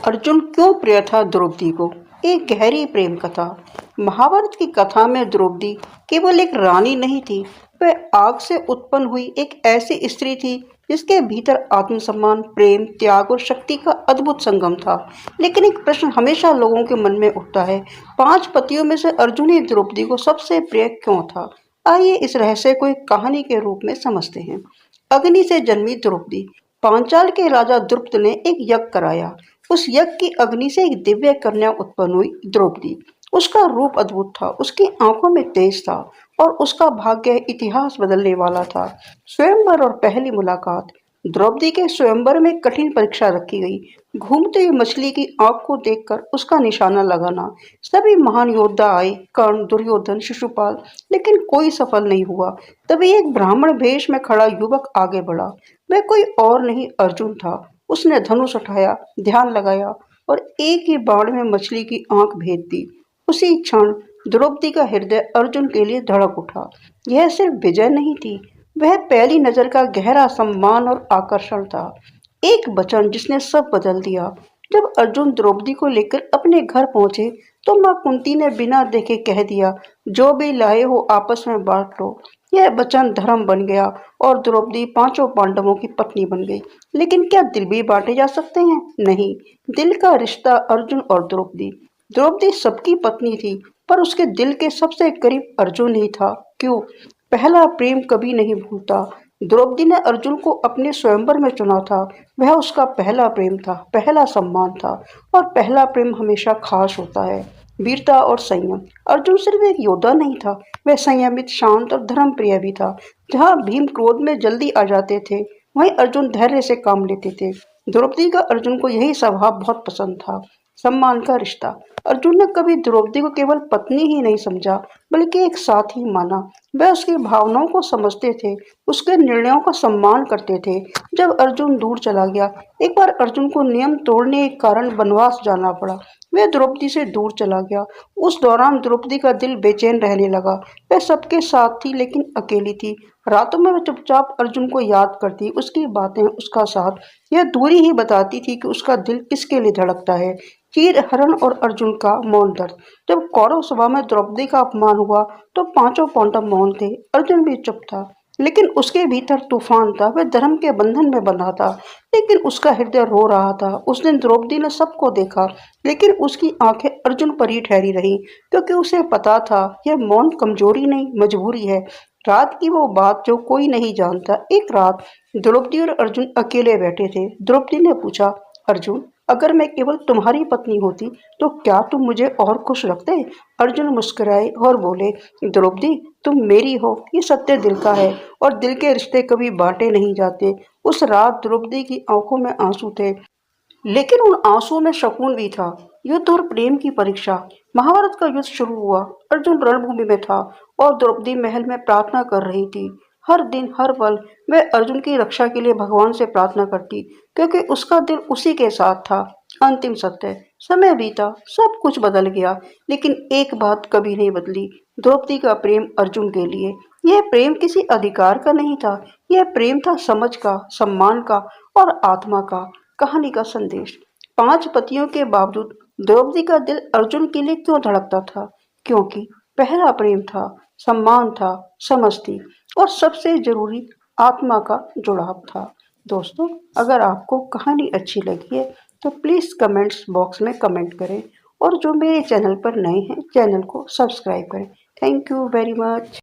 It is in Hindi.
अर्जुन क्यों प्रिय था द्रौपदी को? एक गहरी प्रेम कथा। महाभारत की कथा में द्रौपदी केवल एक रानी नहीं थी, वह आग से उत्पन्न हुई एक ऐसी स्त्री थी जिसके भीतर आत्मसम्मान, प्रेम, त्याग और शक्ति का अद्भुत संगम था। लेकिन एक प्रश्न हमेशा लोगों के मन में उठता है, 5 पतियों में से अर्जुन ही द्रौपदी को सबसे प्रिय क्यों था? आइए इस रहस्य को एक कहानी के रूप में समझते हैं। अग्नि से जन्मी द्रौपदी। पांचाल के राजा द्रुपद ने एक यज्ञ कराया। उस यज्ञ की अग्नि से एक दिव्य कन्या उत्पन्न हुई, द्रौपदी। उसका रूप अद्भुत था, उसकी आंखों में तेज था और उसका भाग्य इतिहास बदलने वाला था। स्वयंवर और पहली मुलाकात। द्रौपदी के स्वयंवर में कठिन परीक्षा रखी गई। घूमते हुए मछली की आंख को देखकर उसका निशाना लगाना। सभी महान योद्धा आए, कर्ण, दुर्योधन, शिशुपाल, लेकिन कोई सफल नहीं हुआ। तभी एक ब्राह्मण वेश में खड़ा युवक आगे बढ़ा। वह कोई और नहीं, अर्जुन था। उसने धनुष उठाया, ध्यान लगाया और एक ही बाण में मछली की आंख भेद दी। उसी क्षण द्रौपदी का हृदय अर्जुन के लिए धड़क उठा। यह सिर्फ विजय नहीं थी, वह पहली नजर का गहरा सम्मान और आकर्षण था। एक वचन जिसने सब बदल दिया। जब अर्जुन द्रौपदी को लेकर अपने घर पहुंचे तो मां कुंती ने बिना देखे कह दिया, जो भी लाए हो आपस में बांट लो। यह वचन धर्म बन गया और द्रौपदी 5 पांडवों की पत्नी बन गई। लेकिन क्या दिल भी बांटे जा सकते हैं? नहीं। दिल का रिश्ता अर्जुन और द्रौपदी। द्रौपदी सबकी पत्नी थी, पर उसके दिल के सबसे करीब अर्जुन ही था। क्यों? पहला प्रेम कभी नहीं भूलता। द्रौपदी ने अर्जुन को अपने स्वयंवर में चुना था। वह उसका पहला प्रेम था, पहला सम्मान था और पहला प्रेम हमेशा खास होता है। वीरता और संयम। अर्जुन सिर्फ एक योद्धा नहीं था, वह संयमित, शांत और धर्मप्रिय भी था। जहाँ भीम क्रोध में जल्दी आ जाते थे, वहीं अर्जुन धैर्य से काम लेते थे। द्रौपदी का अर्जुन को यही स्वभाव बहुत पसंद था। सम्मान का रिश्ता। अर्जुन ने कभी द्रौपदी को केवल पत्नी ही नहीं समझा, बल्कि एक साथी माना। वह उसकी भावनाओं को समझते थे, उसके निर्णयों का सम्मान करते थे। जब अर्जुन दूर चला गया, एक बार अर्जुन को नियम तोड़ने के कारण वनवास जाना पड़ा। वह द्रौपदी से दूर चला गया। उस दौरान द्रौपदी का दिल बेचैन रहने लगा। वह सबके साथ थी लेकिन अकेली थी। रातों में वह चुपचाप अर्जुन को याद करती, उसकी बातें, उसका साथ। यह दूरी ही बताती थी कि उसका दिल किसके लिए धड़कता है। चीर हरण और अर्जुन का मौन दर्द। जब कौरव सभा में द्रौपदी का अपमान हुआ तो 5 पांडव मौन थे। अर्जुन भी चुप था, लेकिन उसके भीतर तूफान था। वह धर्म के बंधन में बंधा था, लेकिन उसका हृदय रो रहा था। उस दिन द्रौपदी ने सबको देखा, लेकिन उसकी आंखें अर्जुन पर ही ठहरी रहीं, क्योंकि उसे पता था यह मौन कमजोरी नहीं, मजबूरी है। रात की वो बात जो कोई नहीं जानता। एक रात द्रौपदी और अर्जुन अकेले बैठे थे। द्रौपदी ने पूछा, अर्जुन, अगर मैं केवल तुम्हारी पत्नी होती तो क्या तुम मुझे और खुश रखते? अर्जुन मुस्कुराए और बोले, द्रौपदी, तुम मेरी हो, ये सत्य दिल का है और दिल के रिश्ते कभी बांटे नहीं जाते। उस रात द्रौपदी की आंखों में आंसू थे, लेकिन उन आंसुओं में सुकून भी था। युद्ध और प्रेम की परीक्षा। महाभारत का युद्ध शुरू हुआ। अर्जुन रणभूमि में था और द्रौपदी महल में प्रार्थना कर रही थी। हर दिन, हर पल वह अर्जुन की रक्षा के लिए भगवान से प्रार्थना करती, क्योंकि उसका दिल उसी के साथ था। अंतिम सत्य। समय बीता, सब कुछ बदल गया, लेकिन एक बात कभी नहीं बदली, द्रौपदी का प्रेम अर्जुन के लिए। यह प्रेम किसी अधिकार का नहीं था, यह प्रेम था समझ का, सम्मान का और आत्मा का। कहानी का संदेश। 5 पतियों के बावजूद द्रौपदी का दिल अर्जुन के लिए क्यों धड़कता था? क्योंकि पहला प्रेम था, सम्मान था, समझ थी और सबसे जरूरी आत्मा का जुड़ाव था। दोस्तों, अगर आपको कहानी अच्छी लगी है तो प्लीज़ कमेंट्स बॉक्स में कमेंट करें और जो मेरे चैनल पर नए हैं, चैनल को सब्सक्राइब करें। Thank you very much.